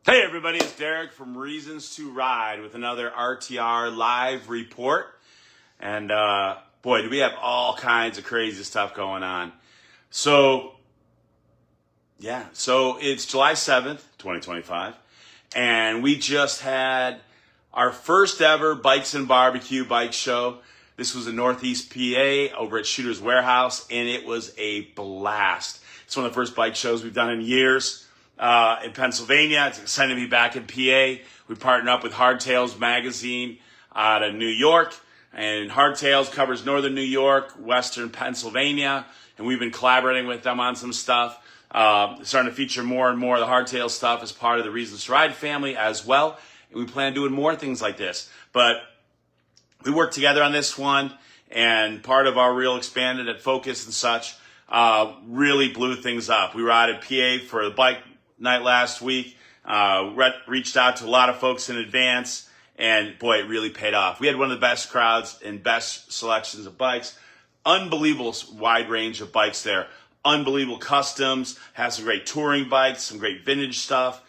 Hey everybody, it's Derek from Reasons to Ride with another RtR live report. And boy, do we have all kinds of crazy stuff going on. So it's July 7th, 2025. And we just had our first ever Bikes and Barbecue bike show. This was in Northeast PA over at Shooter's Warehouse, and it was a blast. It's one of the first bike shows we've done in years. In Pennsylvania. It's exciting to be back in PA. We partnered up with Hardtails magazine out of New York, and Hardtails covers northern New York, western Pennsylvania, and we've been collaborating with them on some stuff. Starting to feature more and more of the Hardtails stuff as part of the Reasons to Ride family as well, and we plan on doing more things like this. But we worked together on this one, and part of our real expanded at Focus and such really blew things up. We were out at PA for the bike night last week, reached out to a lot of folks in advance, and boy, it really paid off. We had one of the best crowds and best selections of bikes. Unbelievable wide range of bikes there. Unbelievable customs, has some great touring bikes, some great vintage stuff.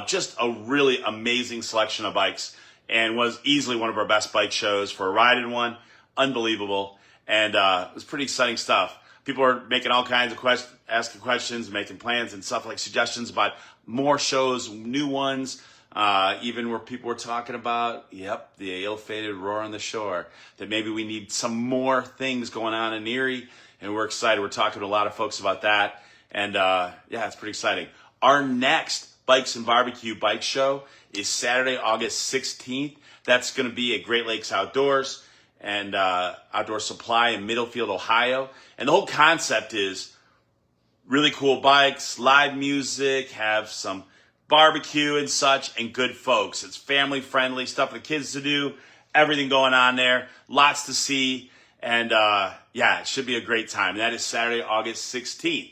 Just a really amazing selection of bikes, and was easily one of our best bike shows for a ride in one. Unbelievable, and it was pretty exciting stuff. People are making all kinds of asking questions, making plans and stuff, like suggestions about more shows, new ones, even where people were talking about, the ill-fated Roar on the Shore, that maybe we need some more things going on in Erie, and we're excited. We're talking to a lot of folks about that, and it's pretty exciting. Our next Bikes and Barbecue bike show is Saturday, August 16th. That's going to be at Great Lakes Outdoors and Outdoor Supply in Middlefield, Ohio. And the whole concept is really cool bikes, live music, have some barbecue and such, and good folks. It's family friendly, stuff for the kids to do, everything going on there, lots to see, and it should be a great time. And that is Saturday, August 16th.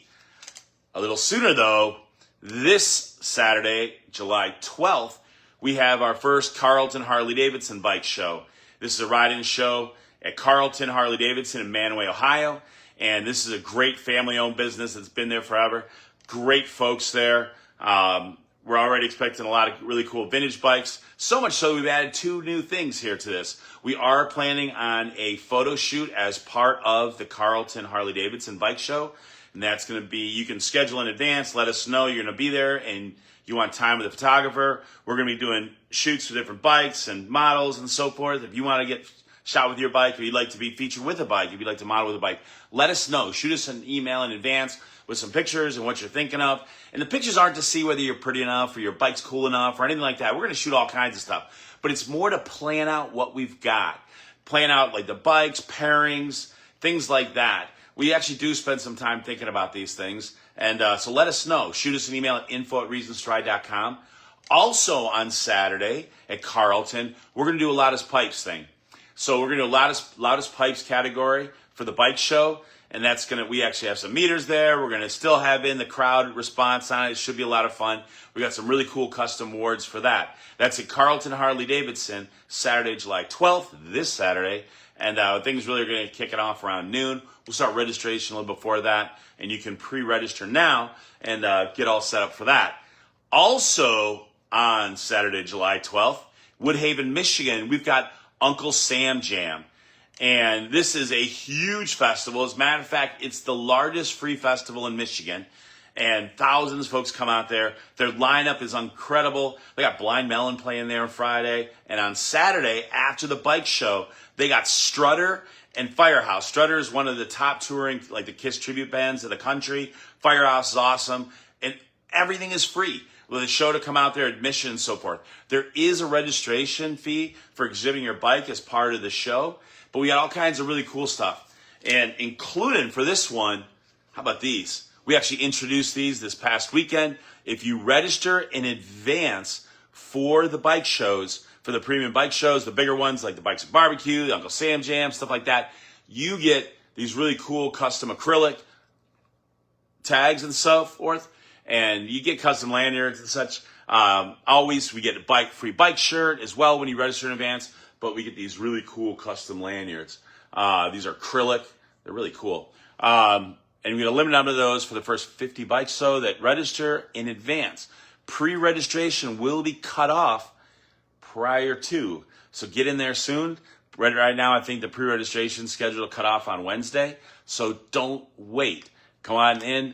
A little sooner though, this Saturday, July 12th, we have our first Carlton Harley-Davidson bike show. This is a ride-in show at Carlton Harley-Davidson in Manaway, Ohio. And this is a great family-owned business that's been there forever. Great folks there. We're already expecting a lot of really cool vintage bikes. So much so we've added two new things here to this. We are planning on a photo shoot as part of the Carlton Harley-Davidson bike show. And that's going to be, you can schedule in advance, let us know you're going to be there and you want time with a photographer. We're going to be doing shoots for different bikes and models and so forth. If you want to get shot with your bike, or you'd like to be featured with a bike, if you'd like to model with a bike, let us know. Shoot us an email in advance with some pictures and what you're thinking of. And the pictures aren't to see whether you're pretty enough or your bike's cool enough or anything like that. We're going to shoot all kinds of stuff. But it's more to plan out what we've got. Plan out like the bikes, pairings, things like that. We actually do spend some time thinking about these things. And so let us know. Shoot us an email at info@reasonstride.com. Also on Saturday at Carlton, we're going to do a Loudest Pipes thing. So we're going to do loudest pipes category for the bike show. And that's going to, we actually have some meters there. We're going to still have in the crowd response on it. It should be a lot of fun. We got some really cool custom awards for that. That's at Carlton Harley-Davidson, Saturday, July 12th, this Saturday. And things really are going to kick it off around noon. We'll start registration a little before that. And you can pre-register now and get all set up for that. Also on Saturday, July 12th, Woodhaven, Michigan, we've got Uncle Sam Jam. And this is a huge festival. As a matter of fact, it's the largest free festival in Michigan. And thousands of folks come out there. Their lineup is incredible. They got Blind Melon playing there on Friday. And on Saturday, after the bike show, they got Strutter and Firehouse. Strutter is one of the top touring, like the KISS tribute bands of the country. Firehouse is awesome. And everything is free. With a show to come out there, admission and so forth. There is a registration fee for exhibiting your bike as part of the show. But we got all kinds of really cool stuff. And including for this one, how about these? We actually introduced these this past weekend. If you register in advance for the bike shows, for the premium bike shows, the bigger ones like the Bikes and Barbecue, the Uncle Sam Jam, stuff like that, you get these really cool custom acrylic tags and so forth. And you get custom lanyards and such. Always, we get a free bike shirt as well when you register in advance. But we get these really cool custom lanyards. These are acrylic. They're really cool. And we get a limited number of those for the first 50 bikes so that register in advance. Pre-registration will be cut off prior to. So get in there soon. Right now, I think the pre-registration schedule cut off on Wednesday. So don't wait. Come on in,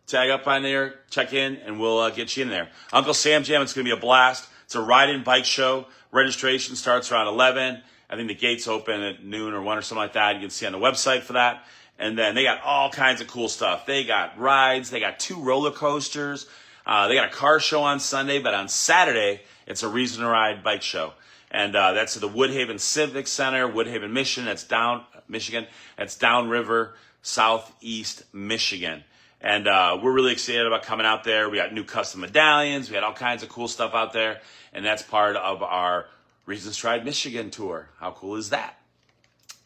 tag up on there, check in, and we'll get you in there. Uncle Sam Jam, it's going to be a blast. It's a ride-in bike show. Registration starts around 11. I think the gates open at noon or 1 or something like that. You can see on the website for that. And then they got all kinds of cool stuff. They got rides. They got 2 roller coasters. They got a car show on Sunday, but on Saturday, it's a Reason to Ride bike show. And that's at the Woodhaven Civic Center, Woodhaven, Michigan. That's downriver, southeast Michigan. And we're really excited about coming out there. We got new custom medallions. We got all kinds of cool stuff out there. And that's part of our Reasons to Ride Michigan tour. How cool is that?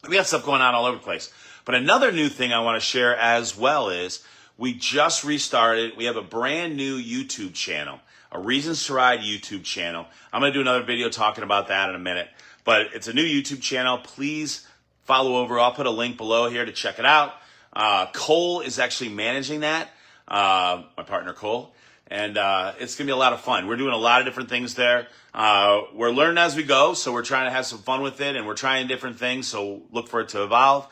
We got stuff going on all over the place. But another new thing I want to share as well is we just restarted. We have a brand new YouTube channel, a Reasons to Ride YouTube channel. I'm going to do another video talking about that in a minute. But it's a new YouTube channel. Please follow over. I'll put a link below here to check it out. Cole is actually managing that, my partner Cole. And it's going to be a lot of fun. We're doing a lot of different things there. We're learning as we go, so we're trying to have some fun with it, and we're trying different things, so look for it to evolve.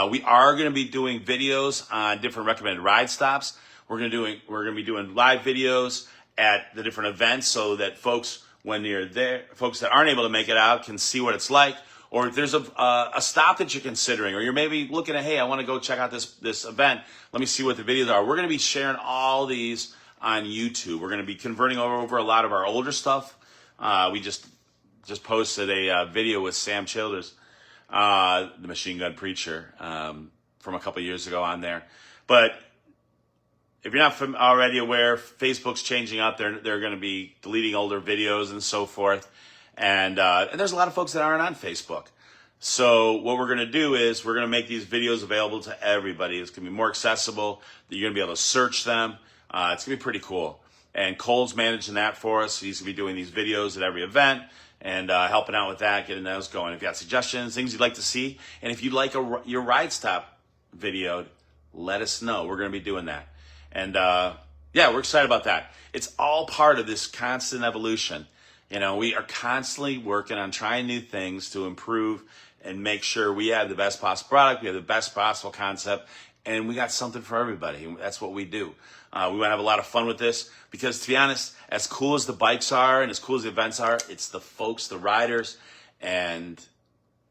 We are going to be doing videos on different recommended ride stops. We're going to be doing live videos at the different events so that folks, when you're there, folks that aren't able to make it out can see what it's like. Or if there's a stop that you're considering, or you're maybe looking at, hey, I want to go check out this event. Let me see what the videos are. We're going to be sharing all these on YouTube. We're going to be converting over a lot of our older stuff. We just posted a video with Sam Childers, the Machine Gun Preacher, from a couple years ago on there. But if you're not already aware, Facebook's changing up. They're going to be deleting older videos and so forth. And there's a lot of folks that aren't on Facebook. So what we're going to do is we're going to make these videos available to everybody. It's going to be more accessible. You're going to be able to search them. It's going to be pretty cool. And Cole's managing that for us. He's going to be doing these videos at every event and helping out with that, getting those going. If you got suggestions, things you'd like to see, and if you'd like your ride stop videoed, let us know. We're going to be doing that. And yeah, we're excited about that. It's all part of this constant evolution. You know, we are constantly working on trying new things to improve and make sure we have the best possible product, we have the best possible concept, and we got something for everybody. That's what we do. We want to have a lot of fun with this because, to be honest, as cool as the bikes are and as cool as the events are, it's the folks, the riders, and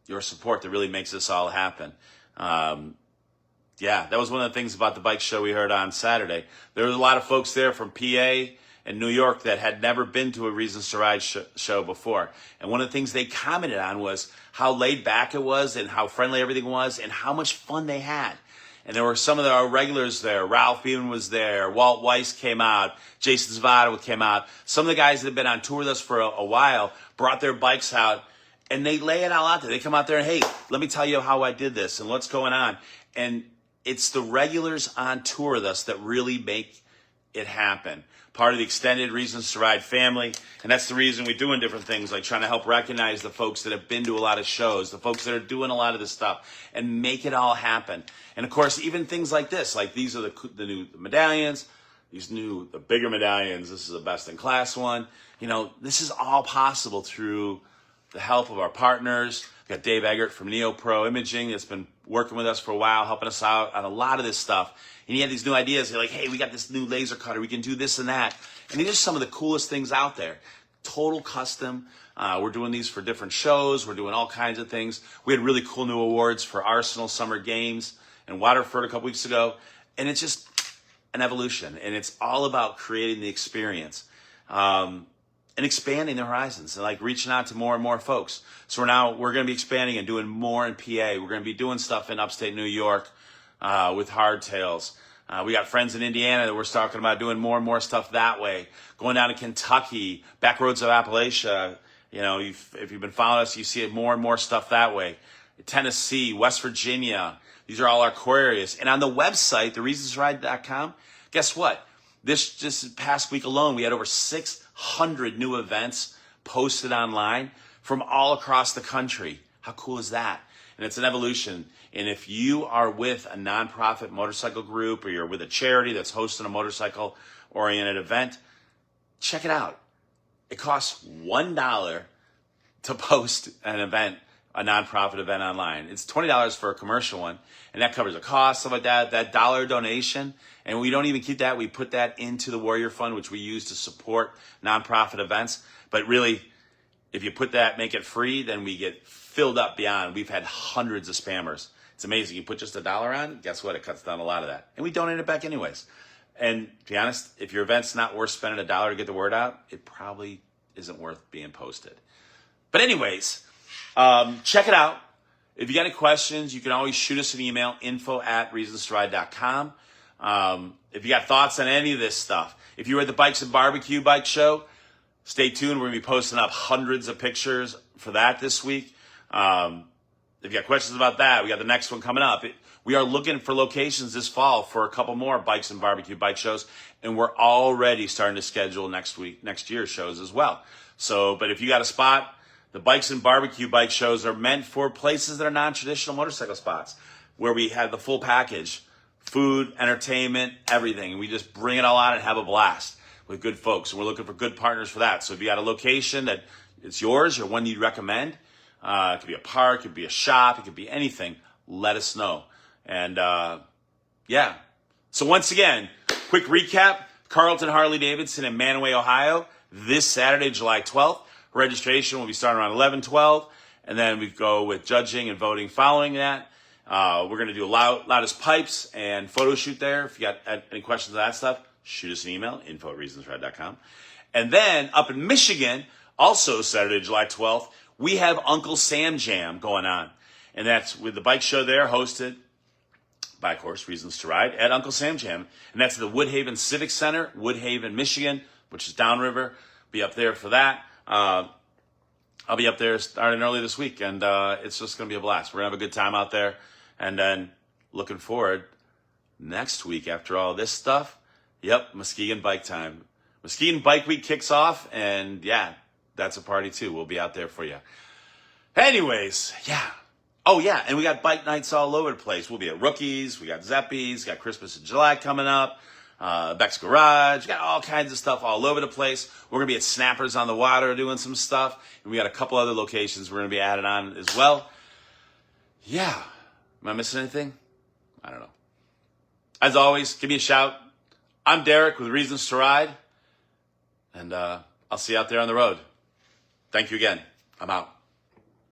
your support that really makes this all happen. Yeah, that was one of the things about the bike show we heard on Saturday. There was a lot of folks there from PA and New York that had never been to a Reasons to Ride show before. And one of the things they commented on was how laid back it was and how friendly everything was and how much fun they had. And there were some of our regulars there. Ralph Beeman was there. Walt Weiss came out. Jason Zavada came out. Some of the guys that have been on tour with us for a while brought their bikes out, and they lay it all out there. They come out there and, hey, let me tell you how I did this and what's going on. And it's the regulars on tour with us that really make it happen. Part of the extended Reasons to Ride family, and that's the reason we're doing different things, like trying to help recognize the folks that have been to a lot of shows, the folks that are doing a lot of this stuff, and make it all happen. And of course, even things like this, like these are the new medallions, the bigger medallions. This is a best in class one. You know, this is all possible through the help of our partners. We got Dave Eggert from Neo Pro Imaging that's been working with us for a while, helping us out on a lot of this stuff. And he had these new ideas. They're like, hey, we got this new laser cutter. We can do this and that. And these are some of the coolest things out there. Total custom. We're doing these for different shows. We're doing all kinds of things. We had really cool new awards for Arsenal Summer Games in Waterford a couple weeks ago. And it's just an evolution. And it's all about creating the experience. And expanding the horizons and like reaching out to more and more folks. So we're going to be expanding and doing more in PA. We're going to be doing stuff in upstate New York with Hardtails. We got friends in Indiana that we're talking about doing more and more stuff that way. Going down to Kentucky, back roads of Appalachia. You know, if you've been following us, you see more and more stuff that way. Tennessee, West Virginia. These are all our core areas. And on the website, thereasonsride.com, guess what? This past week alone, we had over 600 new events posted online from all across the country. How cool is that? And it's an evolution. And if you are with a nonprofit motorcycle group or you're with a charity that's hosting a motorcycle-oriented event, check it out. It costs $1 to post an event, a nonprofit event online. It's $20 for a commercial one, and that covers the cost, stuff like that, that dollar donation. And we don't even keep that. We put that into the Warrior Fund, which we use to support nonprofit events. But really, if you put that, make it free, then we get filled up beyond. We've had hundreds of spammers. It's amazing. You put just $1 on, guess what? It cuts down a lot of that. And we donate it back anyways. And to be honest, if your event's not worth spending $1 to get the word out, it probably isn't worth being posted. But anyways, check it out. If you got any questions, you can always shoot us an email, info@reasonstoride.com. If you got thoughts on any of this stuff, if you were at the Bikes and Barbecue bike show, stay tuned. We're going to be posting up hundreds of pictures for that this week. If you got questions about that, we got the next one coming up. We are looking for locations this fall for a couple more Bikes and Barbecue bike shows, and we're already starting to schedule next year's shows as well. So, but if you got a spot, the Bikes and Barbecue bike shows are meant for places that are non-traditional motorcycle spots, where we have the full package, food, entertainment, everything. And we just bring it all out and have a blast with good folks. And we're looking for good partners for that. So if you got a location that it's yours or one you'd recommend, it could be a park, it could be a shop, it could be anything, let us know. And yeah. So once again, quick recap, Carlton Harley-Davidson in Manaway, Ohio, this Saturday, July 12th. Registration will be starting around 11:12, and then we go with judging and voting following that. We're going to do a loudest pipes and photo shoot there. If you got any questions on that stuff, shoot us an email, info@reasonstoride.com. And then up in Michigan, also Saturday, July 12th, we have Uncle Sam Jam going on. And that's with the bike show there, hosted by, of course, Reasons to Ride at Uncle Sam Jam. And that's at the Woodhaven Civic Center, Woodhaven, Michigan, which is downriver. Be up there for that. I'll be up there starting early this week, and it's just going to be a blast. We're going to have a good time out there. And then looking forward next week after all this stuff. Yep, Muskegon Bike Time. Muskegon Bike Week kicks off, and yeah, that's a party too. We'll be out there for you. Anyways, yeah. Oh yeah, and we got bike nights all over the place. We'll be at Rookies, we got Zeppies, got Christmas in July coming up, Beck's Garage, got all kinds of stuff all over the place. We're going to be at Snappers on the Water doing some stuff, and we got a couple other locations we're going to be adding on as well. Yeah. Am I missing anything? I don't know. As always, give me a shout. I'm Derek with Reasons to Ride, and I'll see you out there on the road. Thank you again. I'm out.